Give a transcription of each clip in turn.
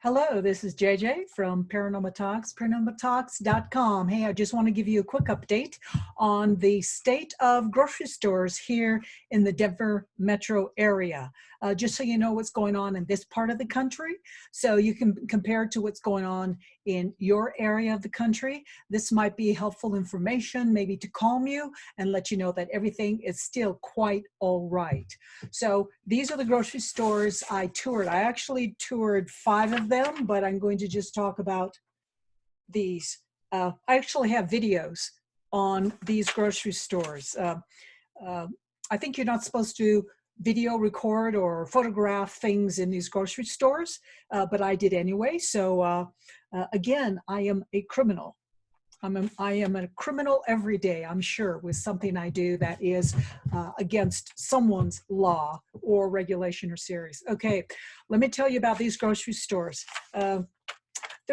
Hello, this is JJ from Paranormal Talks, paranormaltalks.com. Hey, I just want to give you a quick update on the state of grocery stores here in the Denver metro area. Just so you know what's going on in this part of the country, so you can compare it to what's going on in your area of the country. This might be helpful information, maybe to calm you and let you know that everything is still quite all right. So these are the grocery stores I toured. I actually toured 5 of them, but I'm going to just talk about these. I actually have videos on these grocery stores. I think you're not supposed to video record or photograph things in these grocery stores, but I did anyway. So again, I am a criminal. I am a criminal every day, I'm sure, with something I do that is against someone's law or regulation or series. Okay, let me tell you about these grocery stores. They're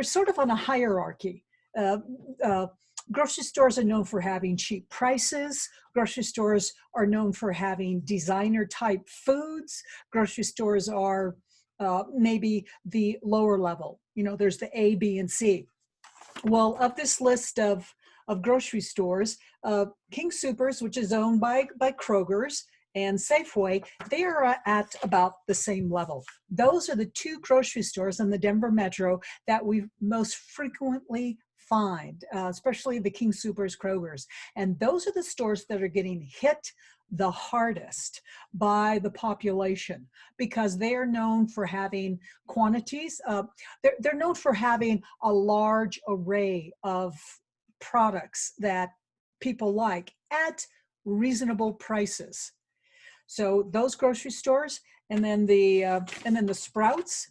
sort of on a hierarchy. Grocery stores are known for having cheap prices. Grocery stores are known for having designer type foods. Grocery stores are maybe the lower level. You know, there's the A, B, and C. Well, of this list of grocery stores, King Soopers, which is owned by Kroger's, and Safeway, they are at about the same level. Those are the 2 grocery stores in the Denver metro that we most frequently find, especially the King Soopers, Kroger's. And those are the stores that are getting hit the hardest by the population because they are known for having quantities. They're known for having a large array of products that people like at reasonable prices. So those grocery stores, and then the Sprouts.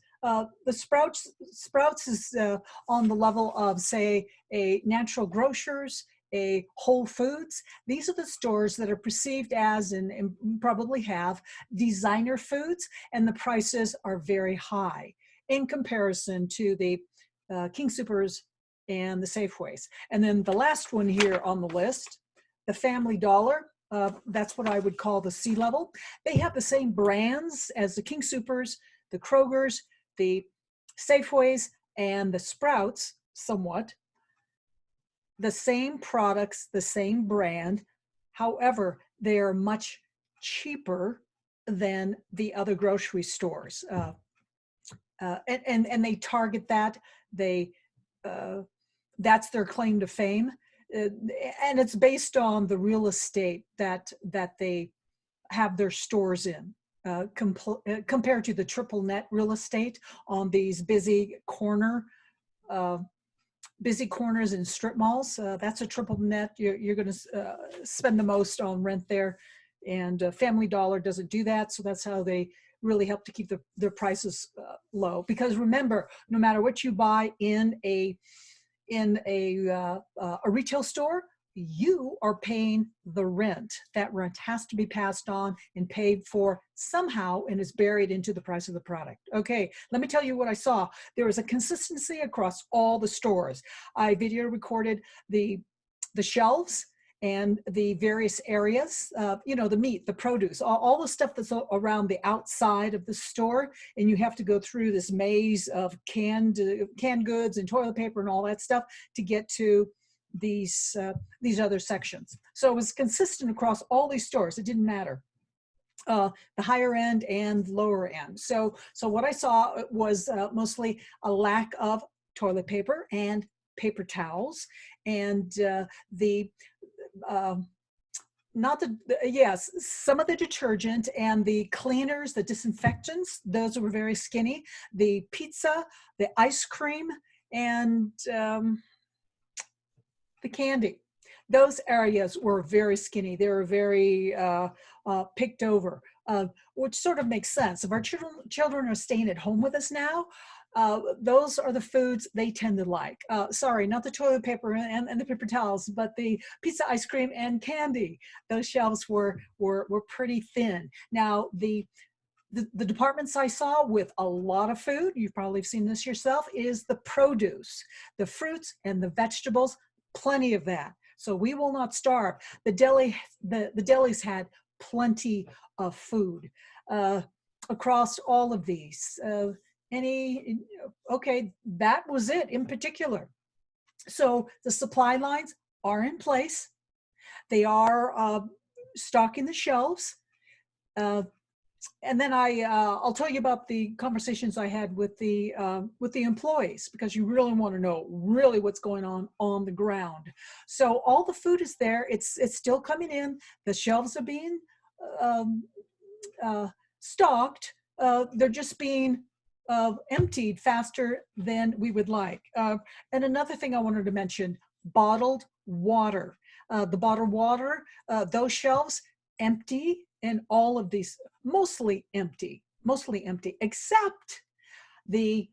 Sprouts is on the level of, say, a Natural Grocers, a Whole Foods. These are the stores that are perceived as, and probably have, designer foods, and the prices are very high in comparison to the King Soopers and the Safeways. And then the last one here on the list, the Family Dollar. That's what I would call the C level. They have the same brands as the King Soopers, the Kroger's, the Safeways, and the Sprouts, somewhat. The same products, the same brand. However, they are much cheaper than the other grocery stores. And they target that. That's their claim to fame. And it's based on the real estate that they have their stores in, compared to the triple net real estate on these busy corners in strip malls. That's a triple net. You're going to spend the most on rent there, and Family Dollar doesn't do that. So that's how they really help to keep their prices low. Because remember, no matter what you buy in a retail store, you are paying the rent. That rent has to be passed on and paid for somehow, and is buried into the price of the product. Okay, let me tell you what I saw. There was a consistency across all the stores. I video recorded the shelves and the various areas, the meat, the produce, all the stuff that's around the outside of the store. And you have to go through this maze of canned goods and toilet paper and all that stuff to get to these other sections. So it was consistent across all these stores. It didn't matter. The higher end and lower end. So what I saw was mostly a lack of toilet paper and paper towels, and some of the detergent and the cleaners, the disinfectants, those were very skinny. The pizza, the ice cream, and the candy, those areas were very skinny. They were very picked over, which sort of makes sense. If our children are staying at home with us now, those are the foods they tend to like. Sorry, not the toilet paper and the paper towels, but the pizza, ice cream, and candy. Those shelves were pretty thin. Now, the departments I saw with a lot of food, you've probably seen this yourself, is the produce, the fruits and the vegetables, plenty of that. So we will not starve. The delis had plenty of food across all of these. Any, okay, that was it in particular. So the supply lines are in place. They are stocking the shelves. Uh, and then I'll tell you about the conversations I had with the employees, because you really want to know really what's going on the ground. So all the food is there. It's still coming in. The shelves are being um, stocked. They're just being emptied faster than we would like. And another thing I wanted to mention: bottled water. The bottled water, those shelves empty, and all of these mostly empty, except the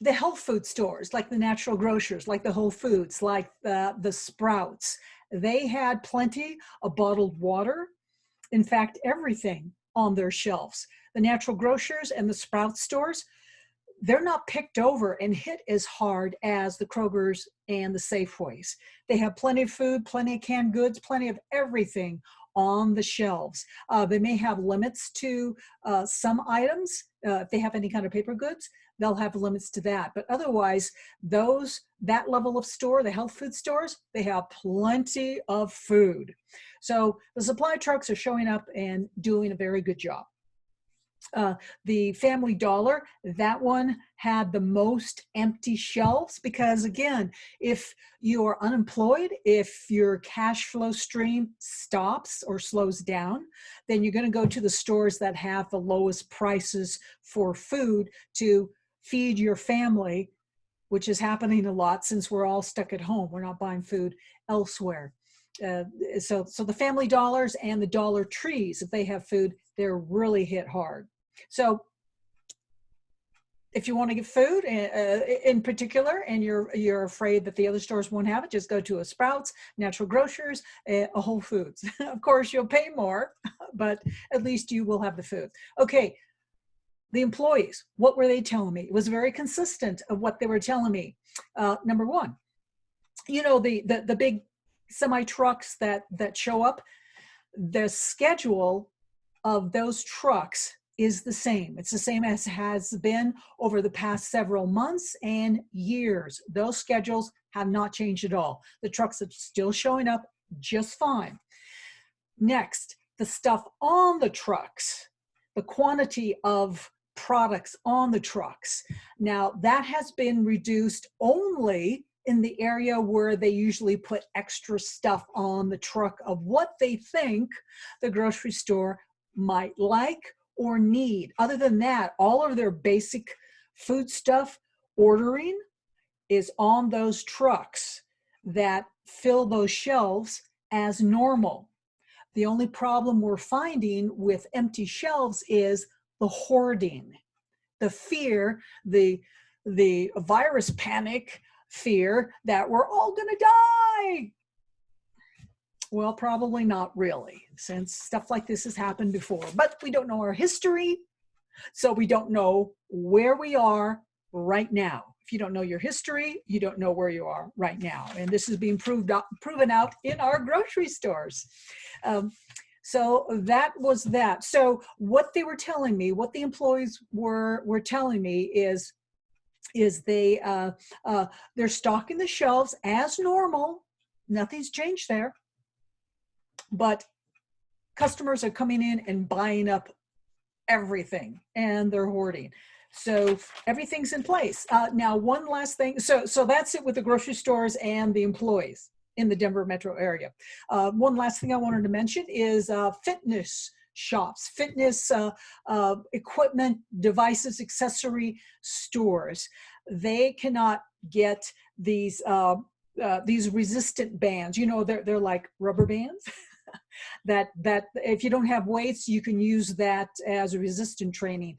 health food stores, like the natural grocers, like the Whole Foods, like the Sprouts. They had plenty of bottled water. In fact, everything on their shelves. The natural grocers and the Sprout stores, they're not picked over and hit as hard as the Krogers and the Safeways. They have plenty of food, plenty of canned goods, plenty of everything on the shelves. They may have limits to some items. If they have any kind of paper goods, they'll have limits to that. But otherwise, that level of store, the health food stores, they have plenty of food. So the supply trucks are showing up and doing a very good job. The Family Dollar, that one had the most empty shelves, because again, if you are unemployed, if your cash flow stream stops or slows down, then you're going to go to the stores that have the lowest prices for food to feed your family, which is happening a lot since we're all stuck at home. We're not buying food elsewhere. So the Family Dollars and the Dollar Trees, if they have food, they're really hit hard. So if you want to get food in particular, and you're afraid that the other stores won't have it, just go to a Sprouts, Natural Grocers, a Whole Foods. Of course, you'll pay more, but at least you will have the food. Okay, the employees, what were they telling me? It was very consistent of what they were telling me. Number one, the big semi trucks that show up, the schedule of those trucks is the same. It's the same as has been over the past several months and years. Those schedules have not changed at all. The trucks are still showing up just fine. Next, the stuff on the trucks, the quantity of products on the trucks. Now, that has been reduced only in the area where they usually put extra stuff on the truck of what they think the grocery store might like or need. Other than that, all of their basic food stuff ordering is on those trucks that fill those shelves as normal. The only problem we're finding with empty shelves is the hoarding, the fear, the virus panic fear that we're all going to die. Well, probably not really, since stuff like this has happened before. But we don't know our history, so we don't know where we are right now. If you don't know your history, you don't know where you are right now. And this is being proven out in our grocery stores. So that was that. So what they were telling me, what the employees were telling me is they're stocking the shelves as normal. Nothing's changed there. But customers are coming in and buying up everything, and they're hoarding. So everything's in place. Now, one last thing. So that's it with the grocery stores and the employees in the Denver metro area. One last thing I wanted to mention is fitness shops, fitness equipment, devices, accessory stores. They cannot get these resistant bands. You know, they're like rubber bands. that if you don't have weights, you can use that as a resistant training.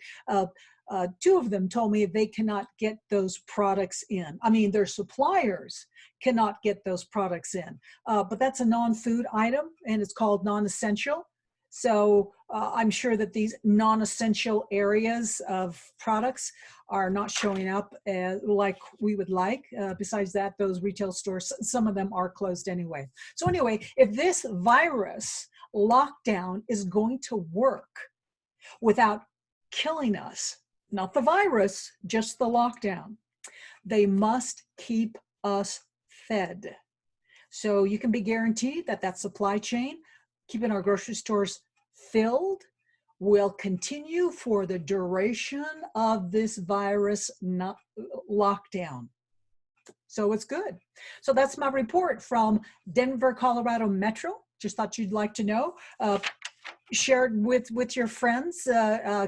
Two of them told me they cannot get those products in. I mean, their suppliers cannot get those products in. But that's a non-food item, and it's called non-essential. So I'm sure that these non-essential areas of products are not showing up like we would like. Besides that, those retail stores, some of them are closed anyway. So anyway, if this virus lockdown is going to work without killing us, not the virus, just the lockdown. They must keep us fed. So you can be guaranteed that that supply chain, keeping our grocery stores filled, will continue for the duration of this virus lockdown. So it's good. So that's my report from Denver, Colorado Metro. Just thought you'd like to know. Share it with your friends,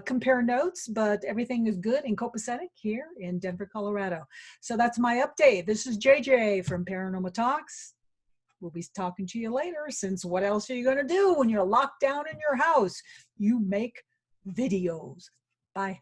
compare notes, but everything is good and copacetic here in Denver, Colorado. So that's my update. This is JJ from Paranormal Talks. We'll be talking to you later, since what else are you going to do when you're locked down in your house? You make videos. Bye.